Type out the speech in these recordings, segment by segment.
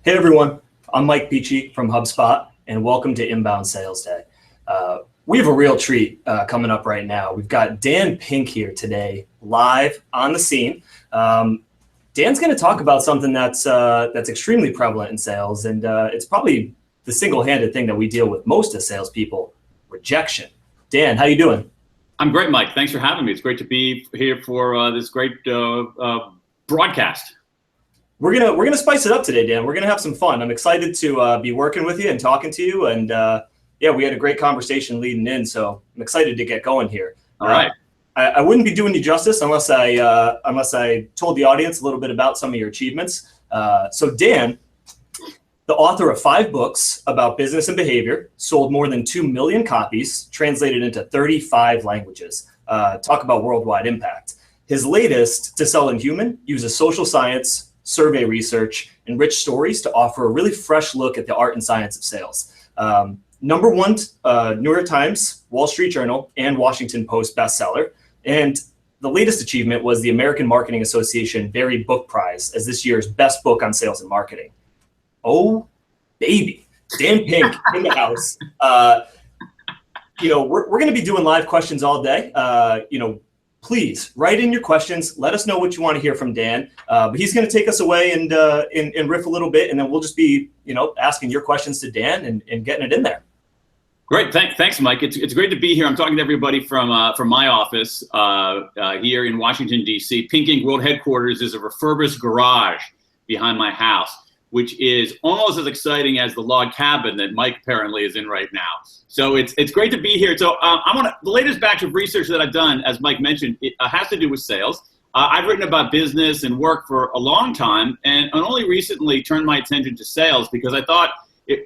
Hey everyone, I'm Mike Beachy from HubSpot, and welcome to Inbound Sales Day. We have a real treat coming up right now. We've got Dan Pink here today, live on the scene. Dan's going to talk about something that's extremely prevalent in sales, and it's probably the single-handed thing that we deal with most as salespeople: rejection. Dan, how you doing? I'm great, Mike. Thanks for having me. It's great to be here for this great broadcast. We're gonna spice it up today, Dan. We're gonna have some fun. I'm excited to be working with you and talking to you. And yeah, we had a great conversation leading in, so I'm excited to get going here. All right. I wouldn't be doing you justice unless I told the audience a little bit about some of your achievements. So Dan, the author of 5 books about business and behavior, sold more than 2 million copies, translated into 35 languages. Talk about worldwide impact. His latest, To Sell in Human, uses social science, survey research, and rich stories to offer a really fresh look at the art and science of sales. #1 New York Times, Wall Street Journal, and Washington Post bestseller. And the latest achievement was the American Marketing Association Barry Book Prize as this year's best book on sales and marketing. Oh, baby. Dan Pink in the house. We're going to be doing live questions all day. Please write in your questions. Let us know what you want to hear from Dan. But he's going to take us away and riff a little bit, and then we'll just be, asking your questions to Dan and getting it in there. Great, thanks, Mike. It's great to be here. I'm talking to everybody from my office here in Washington D.C. Pink Ink World Headquarters is a refurbished garage behind my house, which is almost as exciting as the log cabin that Mike apparently is in right now. So it's great to be here. So the latest batch of research that I've done, as Mike mentioned, it has to do with sales. I've written about business and work for a long time, and only recently turned my attention to sales because I thought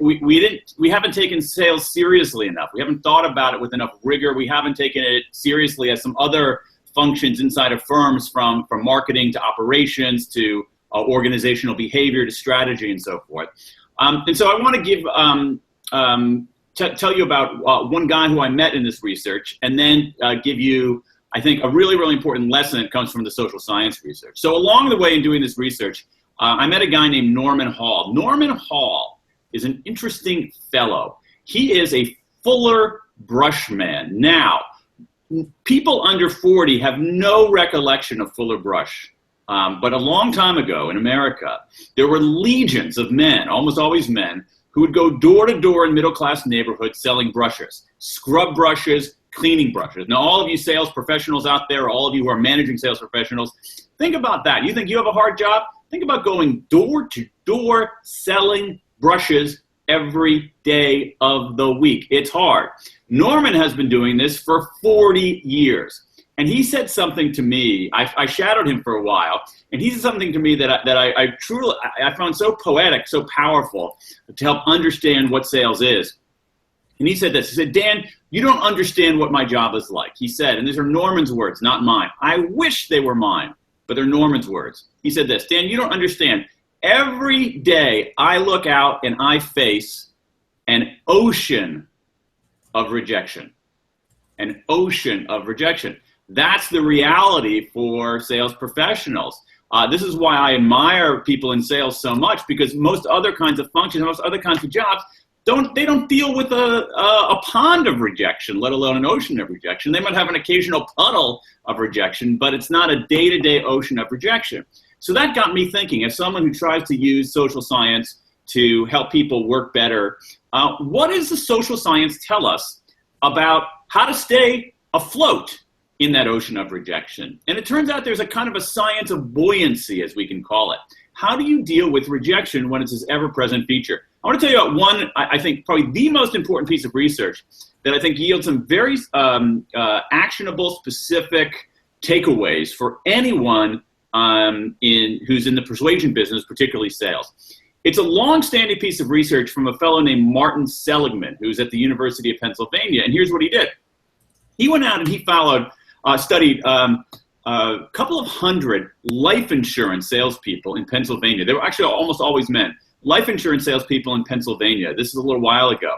we haven't taken sales seriously enough. We haven't thought about it with enough rigor. We haven't taken it seriously as some other functions inside of firms, from marketing to operations to organizational behavior to strategy and so forth. And so I want to give tell you about one guy who I met in this research, and then give you, I think, a really, really important lesson that comes from the social science research. So along the way in doing this research, I met a guy named Norman Hall. Norman Hall is an interesting fellow. He is a Fuller brush man. Now, people under 40 have no recollection of Fuller brush. But a long time ago in America, there were legions of men, almost always men, who would go door to door in middle-class neighborhoods selling brushes, scrub brushes, cleaning brushes. Now, all of you sales professionals out there, all of you who are managing sales professionals, think about that. You think you have a hard job? Think about going door to door selling brushes every day of the week. It's hard. Norman has been doing this for 40 years. And he said something to me. I shadowed him for a while, and he said something to me that I truly found so poetic, so powerful to help understand what sales is. And he said this. He said, "Dan, you don't understand what my job is like." He said, and these are Norman's words, not mine. I wish they were mine, but they're Norman's words. He said this: "Dan, you don't understand. Every day I look out and I face an ocean of rejection. An ocean of rejection." That's the reality for sales professionals. This is why I admire people in sales so much, because most other kinds of functions, most other kinds of jobs, don't deal with a pond of rejection, let alone an ocean of rejection. They might have an occasional puddle of rejection, but it's not a day-to-day ocean of rejection. So that got me thinking, as someone who tries to use social science to help people work better, what does the social science tell us about how to stay afloat in that ocean of rejection? And it turns out there's a kind of a science of buoyancy, as we can call it. How do you deal with rejection when it's this ever-present feature? I want to tell you about one, I think, probably the most important piece of research that I think yields some very actionable, specific takeaways for anyone who's in the persuasion business, particularly sales. It's a long-standing piece of research from a fellow named Martin Seligman, who's at the University of Pennsylvania. And here's what he did. He went out and he studied a couple of hundred life insurance salespeople in Pennsylvania. They were actually almost always men. Life insurance salespeople in Pennsylvania. This is a little while ago.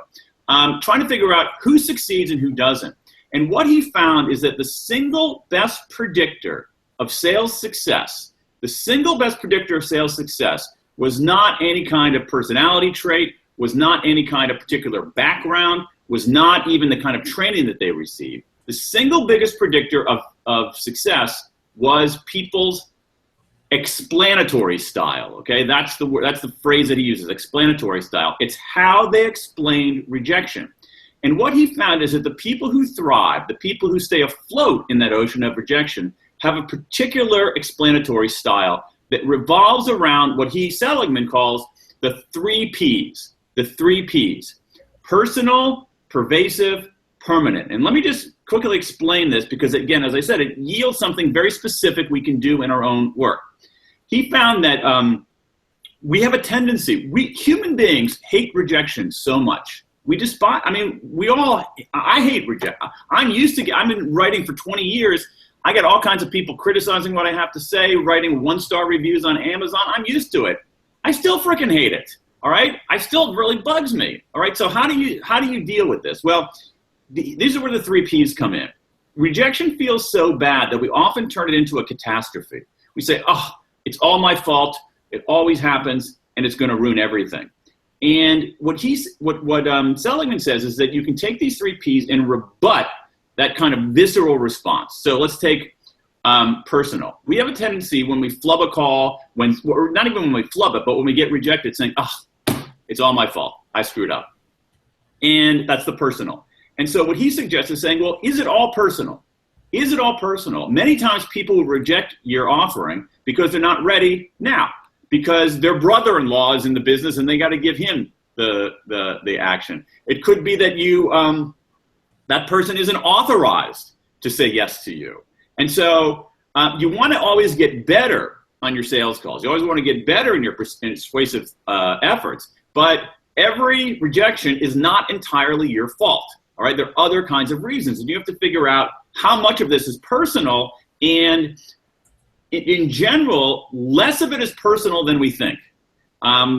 Trying to figure out who succeeds and who doesn't. And what he found is that the single best predictor of sales success was not any kind of personality trait, was not any kind of particular background, was not even the kind of training that they received. The single biggest predictor of success was people's explanatory style. Okay, that's the phrase that he uses, explanatory style. It's how they explained rejection. And what he found is that the people who thrive, the people who stay afloat in that ocean of rejection, have a particular explanatory style that revolves around what Seligman calls the 3 Ps. The 3 Ps: personal, pervasive, permanent. And let me just quickly explain this because, again, as I said, it yields something very specific we can do in our own work. He found that we have a tendency, human beings hate rejection so much. I hate rejection. I've been writing for 20 years. I get all kinds of people criticizing what I have to say, writing 1-star reviews on Amazon. I'm used to it. I still freaking hate it. All right. I still really bugs me. All right. So how do you deal with this? Well, these are where the 3 Ps come in. Rejection feels so bad that we often turn it into a catastrophe. We say, oh, it's all my fault. It always happens, and it's going to ruin everything. And what Seligman says is that you can take these 3 Ps and rebut that kind of visceral response. So let's take personal. We have a tendency when we flub a call, or not even when we flub it, but when we get rejected, saying, oh, it's all my fault. I screwed up. And that's the personal. And so what he suggests is saying, well, is it all personal? Is it all personal? Many times people will reject your offering because they're not ready now, because their brother-in-law is in the business and they got to give him the action. It could be that that person isn't authorized to say yes to you. And so you want to always get better on your sales calls. You always want to get better in your persuasive efforts. But every rejection is not entirely your fault. All right, there are other kinds of reasons, and you have to figure out how much of this is personal. And in general, less of it is personal than we think,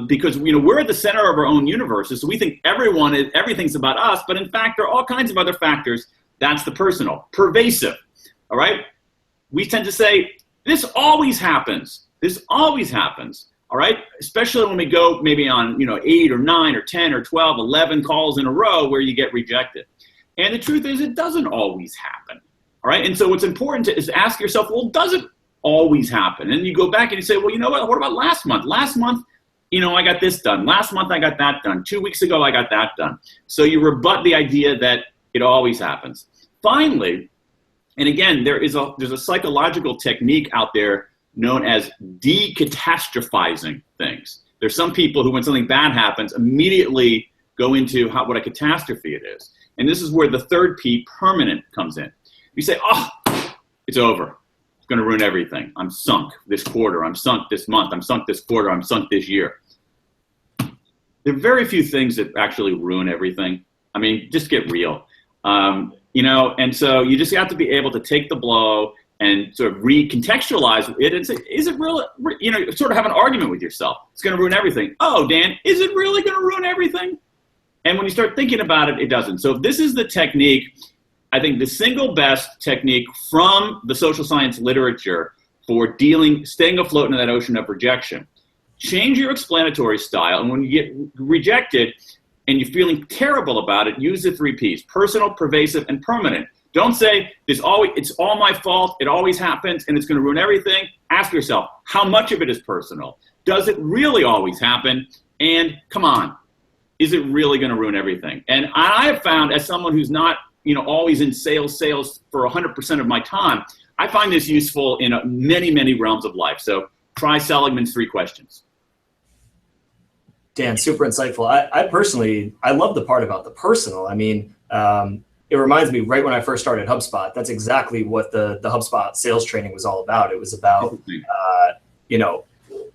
because we're at the center of our own universes, so we think everything's about us. But in fact, there are all kinds of other factors. That's the personal. Pervasive. All right, we tend to say this always happens. This always happens. All right, especially when we go maybe on 8 or 9 or 10 or 12, 11 calls in a row where you get rejected. And the truth is, it doesn't always happen. All right, and so what's important is to ask yourself, well, does it always happen? And you go back and you say, well, you know what about last month? Last month, I got this done. Last month, I got that done. 2 weeks ago, I got that done. So you rebut the idea that it always happens. Finally, and again, there's a psychological technique out there known as decatastrophizing things. There's some people who, when something bad happens, immediately go into what a catastrophe it is. And this is where the 3rd P, permanent, comes in. You say, oh, it's over. It's going to ruin everything. I'm sunk this quarter. I'm sunk this month. I'm sunk this quarter. I'm sunk this year. There are very few things that actually ruin everything. I mean, just get real. And so you just have to be able to take the blow and sort of recontextualize it and say, is it really, sort of have an argument with yourself. It's going to ruin everything. Oh, Dan, is it really going to ruin everything? And when you start thinking about it, it doesn't. So this is the technique, I think the single best technique from the social science literature for staying afloat in that ocean of rejection. Change your explanatory style. And when you get rejected and you're feeling terrible about it, use the 3 Ps, personal, pervasive, and permanent. Don't say, it's all my fault, it always happens, and it's going to ruin everything. Ask yourself, how much of it is personal? Does it really always happen? And come on, is it really going to ruin everything? And I have found, as someone who's not always in sales for 100% of my time, I find this useful in many, many realms of life. So try Seligman's 3 questions. Dan, super insightful. I personally love the part about the personal. I mean, it reminds me right when I first started HubSpot, that's exactly what the HubSpot sales training was all about. It was about,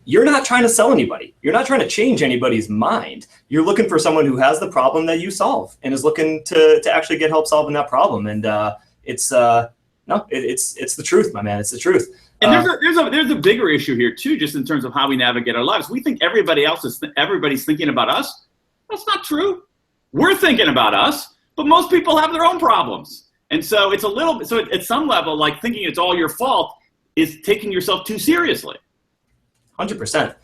you're not trying to sell anybody. You're not trying to change anybody's mind. You're looking for someone who has the problem that you solve and is looking to actually get help solving that problem. And it's the truth, my man. It's the truth. And there's a bigger issue here too, just in terms of how we navigate our lives. We think everybody's thinking about us. That's not true. We're thinking about us, but most people have their own problems. And so it's at some level, like thinking it's all your fault is taking yourself too seriously. 100%.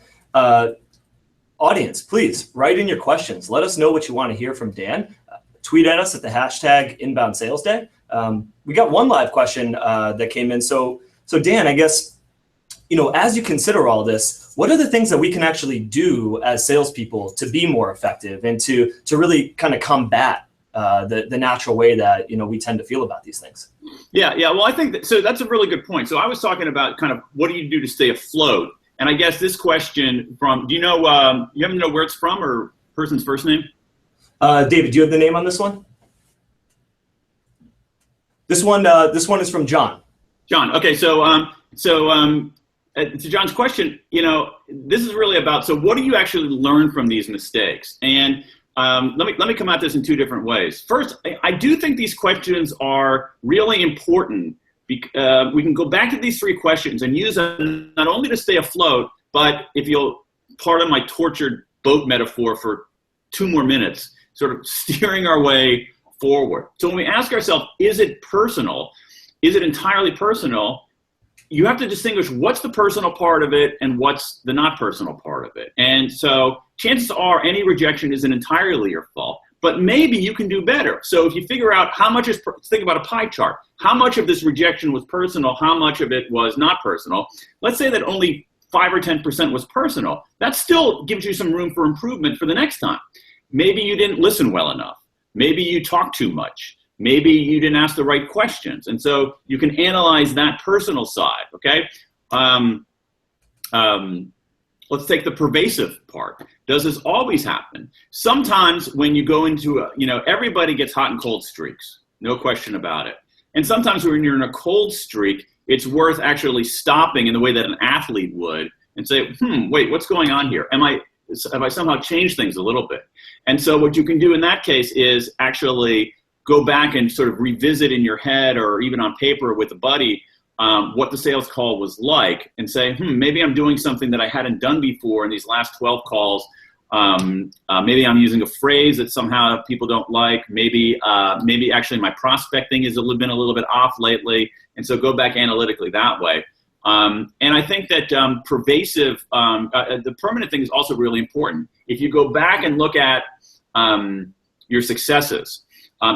Audience, please write in your questions. Let us know what you want to hear from Dan. Tweet at us at the hashtag Inbound Sales Day. We got one live question that came in. So Dan, I guess, as you consider all this, what are the things that we can actually do as salespeople to be more effective and to really kind of combat the natural way that we tend to feel about these things? Yeah. Well, I think so. That's a really good point. So I was talking about kind of what do you do to stay afloat, and I guess this question from you happen to know where it's from or person's first name? David, do you have the name on this one? This one is from John. John. Okay. To John's question, this is really about, so what do you actually learn from these mistakes? And let me come at this in two different ways. First, I do think these questions are really important. We can go back to these three questions and use them not only to stay afloat, but if you'll pardon my tortured boat metaphor for 2 more minutes, sort of steering our way forward. So when we ask ourselves, is it personal? Is it entirely personal? You have to distinguish what's the personal part of it and what's the not personal part of it. And so chances are any rejection isn't entirely your fault, but maybe you can do better. So if you figure out how much think about a pie chart, how much of this rejection was personal, how much of it was not personal. Let's say that only 5 or 10% was personal. That still gives you some room for improvement for the next time. Maybe you didn't listen well enough. Maybe you talked too much. Maybe you didn't ask the right questions. And so you can analyze that personal side, okay? Let's take the pervasive part. Does this always happen? Sometimes when you go into everybody gets hot and cold streaks, no question about it. And sometimes when you're in a cold streak, it's worth actually stopping in the way that an athlete would and say, wait, what's going on here? Have I somehow changed things a little bit? And so what you can do in that case is actually go back and sort of revisit in your head or even on paper with a buddy what the sales call was like and say, maybe I'm doing something that I hadn't done before in these last 12 calls. Maybe I'm using a phrase that somehow people don't like. Maybe actually my prospecting has been a little bit off lately. And so go back analytically that way. And I think that the permanent thing is also really important. If you go back and look at your successes,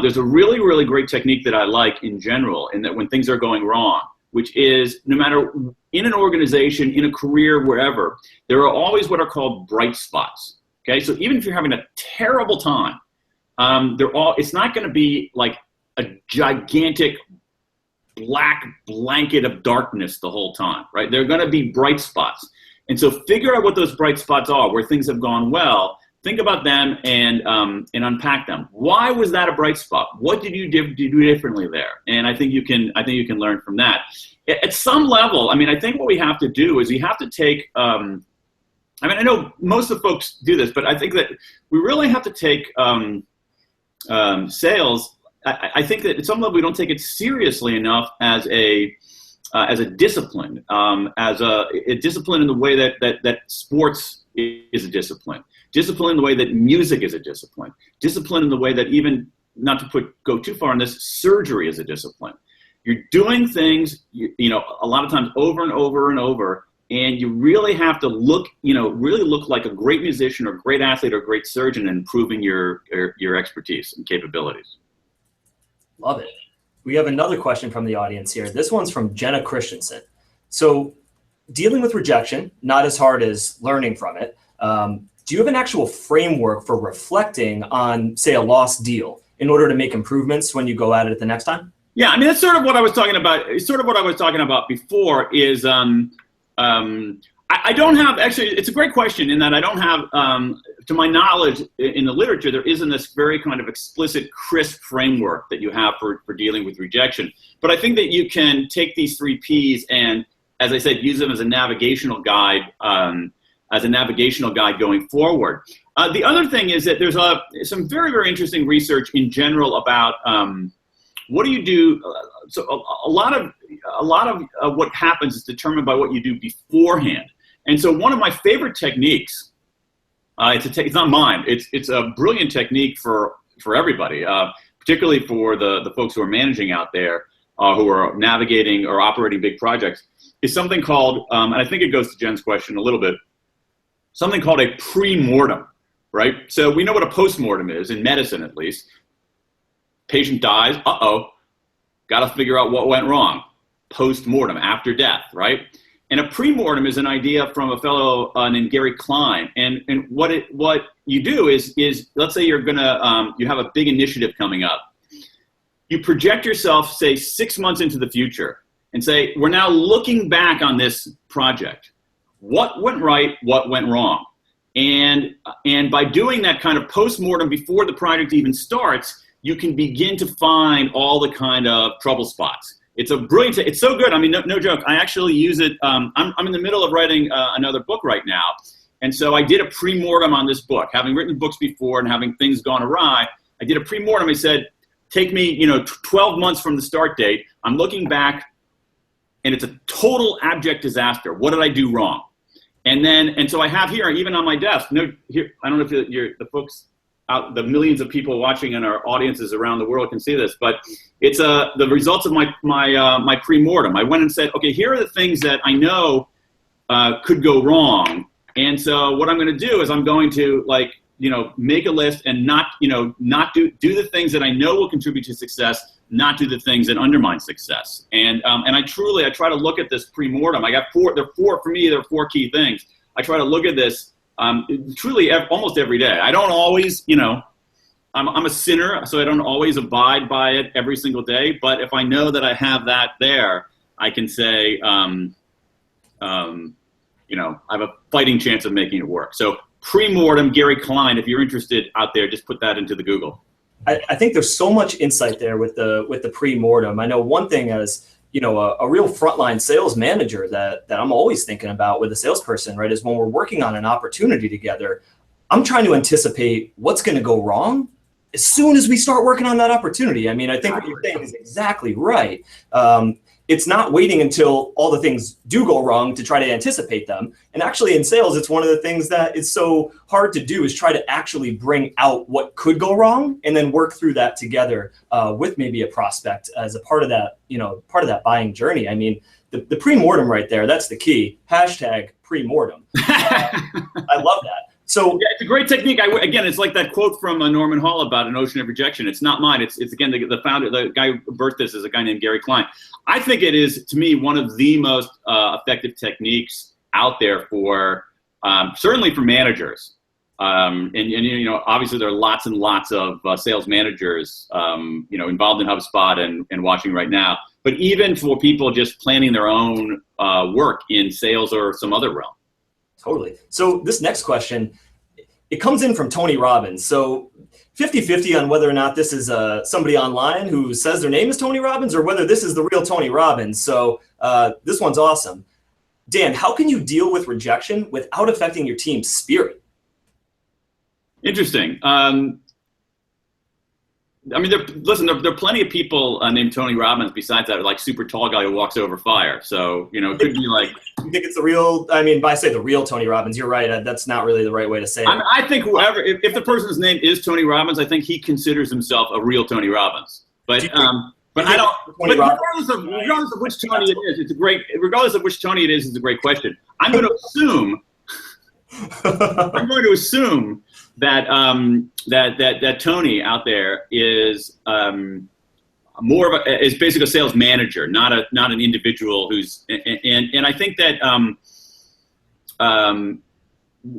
there's a really, really great technique that I like in general, in that when things are going wrong, which is no matter in an organization, in a career, wherever, there are always what are called bright spots. Okay, so even if you're having a terrible time, it's not going to be like a gigantic black blanket of darkness the whole time, right? There are going to be bright spots. And so figure out what those bright spots are, where things have gone well. Think about them and unpack them. Why was that a bright spot? What did you do differently there? And I think you can learn from that. At some level, I think what we have to do is we have to take. I know most of the folks do this, but I think that we really have to take sales. I think that at some level we don't take it seriously enough as a discipline, as a discipline in the way that sports is a discipline. Discipline in the way that music is a discipline. Discipline in the way that even, not to go too far on this, surgery is a discipline. You're doing things, a lot of times over and over and over, and you really have to look like a great musician or great athlete or great surgeon in improving your expertise and capabilities. Love it. We have another question from the audience here. This one's from Jenna Christensen. So, dealing with rejection, not as hard as learning from it. Do you have an actual framework for reflecting on, say, a lost deal in order to make improvements when you go at it the next time? Yeah, that's sort of what I was talking about. Sort of what I was talking about before is I don't have, actually, it's a great question in that I don't have, to my knowledge, in the literature, there isn't this very kind of explicit, crisp framework that you have for dealing with rejection. But I think that you can take these 3 Ps and, as I said, use them as a navigational guide, going forward. The other thing is that there's some very, very interesting research in general about what do you do. So a lot of what happens is determined by what you do beforehand. And so one of my favorite techniques, it's not mine. It's a brilliant technique for everybody, particularly for the folks who are managing out there, who are navigating or operating big projects, is something called, and I think it goes to Jen's question a little bit, something called a pre-mortem, right? So we know what a post-mortem is, in medicine at least. Patient dies, got to figure out what went wrong. Post-mortem, after death, right? And a pre-mortem is an idea from a fellow named Gary Klein. And what you do is let's say you're gonna, you have a big initiative coming up. You project yourself, say, 6 months into the future and say, we're now looking back on this project. What went right? What went wrong? And by doing that kind of post-mortem before the project even starts, you can begin to find all the kind of trouble spots. It's a brilliant, it's so good. I mean, no joke. I actually use it. I'm in the middle of writing another book right now. And so I did a pre-mortem on this book. Having written books before and having things gone awry, I did a pre-mortem. I said, take me, 12 months from the start date. I'm looking back and it's a total abject disaster. What did I do wrong? And so I have here, even on my desk, here, I don't know if the folks out, the millions of people watching and our audiences around the world can see this, but it's the results of my pre-mortem. I went and said, okay, here are the things that I know could go wrong. And so what I'm going to do is I'm going to make a list and not do the things that I know will contribute to success, not do the things that undermine success. And I try to look at this pre-mortem. I got four key things. I try to look at this truly almost every day. I don't always, I'm a sinner, so I don't always abide by it every single day. But if I know that I have that there, I can say, I have a fighting chance of making it work. So pre-mortem, Gary Klein, if you're interested out there, just put that into the Google. I think there's so much insight there with the pre-mortem. I know one thing as, a real frontline sales manager that I'm always thinking about with a salesperson, right, is when we're working on an opportunity together, I'm trying to anticipate what's going to go wrong as soon as we start working on that opportunity. I mean, I think what you're saying is exactly right. It's not waiting until all the things do go wrong to try to anticipate them. And actually in sales, it's one of the things that is so hard to do is try to actually bring out what could go wrong and then work through that together with maybe a prospect as a part of that, buying journey. I mean, the pre-mortem right there, that's the key. # pre-mortem. I love that. So yeah, it's a great technique. Again, it's like that quote from Norman Hall about an ocean of rejection. It's not mine. It's again, the founder, the guy who birthed this is a guy named Gary Klein. I think it is, to me, one of the most effective techniques out there for, certainly for managers. Obviously there are lots and lots of sales managers, involved in HubSpot and watching right now. But even for people just planning their own work in sales or some other realm. Totally. So this next question, it comes in from Tony Robbins. So 50-50 on whether or not this is somebody online who says their name is Tony Robbins or whether this is the real Tony Robbins. So this one's awesome. Dan, how can you deal with rejection without affecting your team's spirit? Interesting. There are plenty of people named Tony Robbins besides that, like super tall guy who walks over fire. So, it could be like. You think it's the real, by I say the real Tony Robbins, you're right. That's not really the right way to say it. I think whoever, if the person's name is Tony Robbins, I think he considers himself a real Tony Robbins. But I don't, regardless of which Tony it is, regardless of which Tony it is, it's a great question. I'm going to assume that that Tony out there is is basically a sales manager, not an individual who's and I think that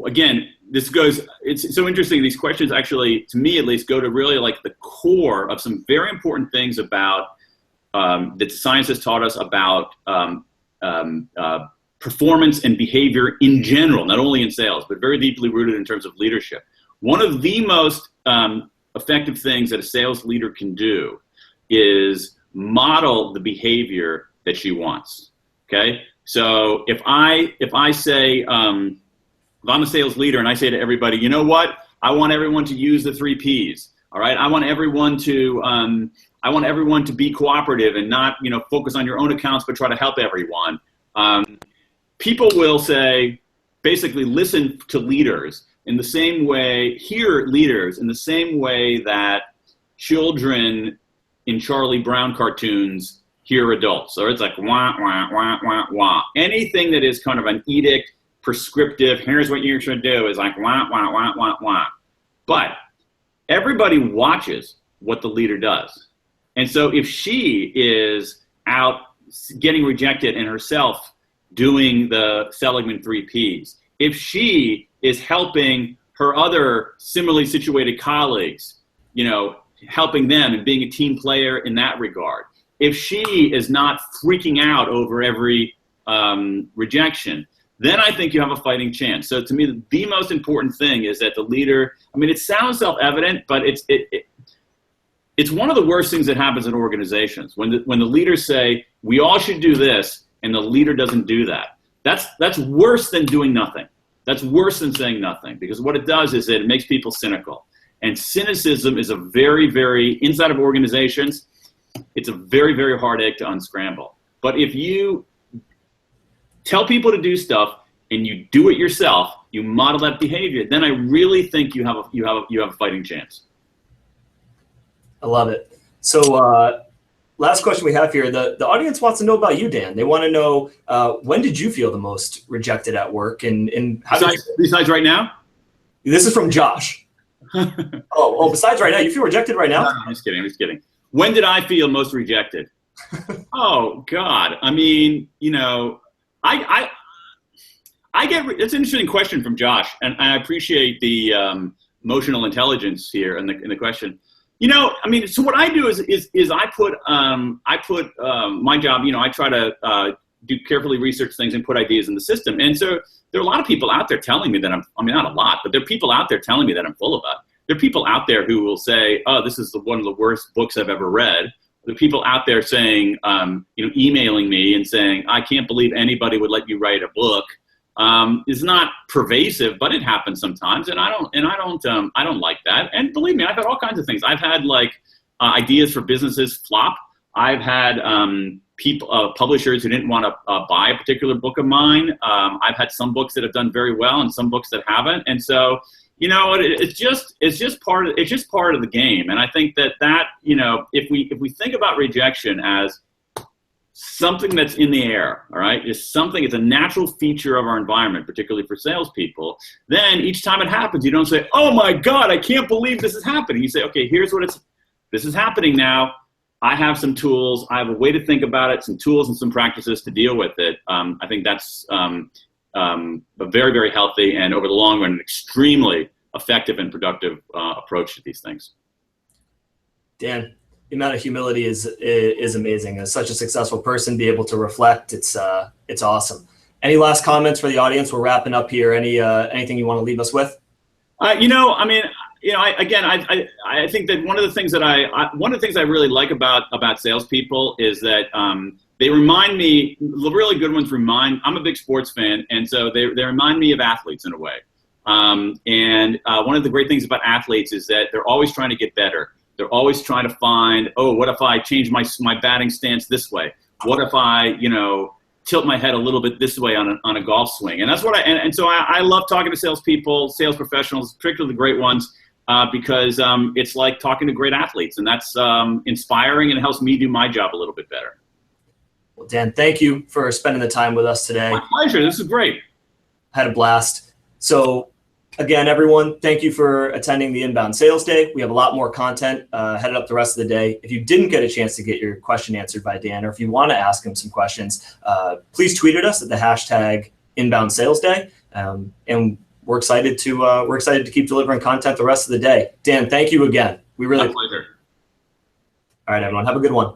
again, it's so interesting. These questions actually, to me at least, go to really like the core of some very important things about that science has taught us about performance and behavior in general, not only in sales, but very deeply rooted in terms of leadership. One of the most effective things that a sales leader can do is model the behavior that she wants. Okay, so if I say if I'm a sales leader and I say to everybody, you know what, I want everyone to use the 3 Ps. All right, I want everyone to be cooperative and not focus on your own accounts, but try to help everyone. People will say, basically listen to leaders in the same way, hear leaders in the same way that children in Charlie Brown cartoons hear adults. So it's like, wah, wah, wah, wah, wah. Anything that is kind of an edict, prescriptive, here's what you should do, is like wah, wah, wah, wah, wah. But everybody watches what the leader does. And so if she is out getting rejected and herself doing the Seligman 3 Ps, if she is helping her other similarly situated colleagues, helping them and being a team player in that regard, if she is not freaking out over every rejection, then I think you have a fighting chance. So to me, the most important thing is that the leader, it sounds self-evident, but it's one of the worst things that happens in organizations. When the leaders say, we all should do this, and the leader doesn't do that. That's worse than doing nothing. That's worse than saying nothing, because what it does is it makes people cynical. And cynicism is a very, very, inside of organizations, it's a very, very hard egg to unscramble. But if you tell people to do stuff and you do it yourself, you model that behavior, then I really think you have a fighting chance. I love it. So last question we have here, the audience wants to know about you, Dan. They want to know, when did you feel the most rejected at work, and how besides right now? This is from Josh. Besides right now, you feel rejected right now? No, I'm just kidding. When did I feel most rejected? Oh God. I get, it's an interesting question from Josh, and I appreciate the emotional intelligence here in the question. So what I do is I put my job, I try to do carefully research things and put ideas in the system. And so there are a lot of people out there telling me that not a lot, but there are people out there telling me that I'm full of it. There are people out there who will say, oh, this is one of the worst books I've ever read. There are people out there saying, emailing me and saying, I can't believe anybody would let you write a book. Is not pervasive, but it happens sometimes, and I don't like that. And believe me, I've had all kinds of things. I've had ideas for businesses flop. I've had publishers who didn't want to buy a particular book of mine. I've had some books that have done very well and some books that haven't. And so, it's just part of the game. And I think that if we think about rejection as something that's in the air, all right, it's a natural feature of our environment, particularly for salespeople, then each time it happens, you don't say, oh my God, I can't believe this is happening. You say, okay, this is happening now. I have some tools. I have a way to think about it, some tools and some practices to deal with it. I think that's a very, very healthy, and over the long run, an extremely effective and productive approach to these things. Dan, the amount of humility is amazing. As such a successful person, be able to reflect, it's awesome. Any last comments for the audience? We're wrapping up here. Anything you want to leave us with? I think that one of the things I really like about salespeople is that they remind me, the really good ones I'm a big sports fan, and so they remind me of athletes in a way. And one of the great things about athletes is that they're always trying to get better. They're always trying to find, what if I change my batting stance this way? What if I, tilt my head a little bit this way on a golf swing? And that's what so I love talking to salespeople, sales professionals, particularly the great ones, because it's like talking to great athletes, and that's inspiring, and it helps me do my job a little bit better. Well, Dan, thank you for spending the time with us today. My pleasure. This is great. Had a blast. So again, everyone, thank you for attending the Inbound Sales Day. We have a lot more content headed up the rest of the day. If you didn't get a chance to get your question answered by Dan, or if you want to ask him some questions, please tweet at us at the hashtag Inbound Sales Day. And we're excited to keep delivering content the rest of the day. Dan, thank you again. We really. My pleasure. All right, everyone, have a good one.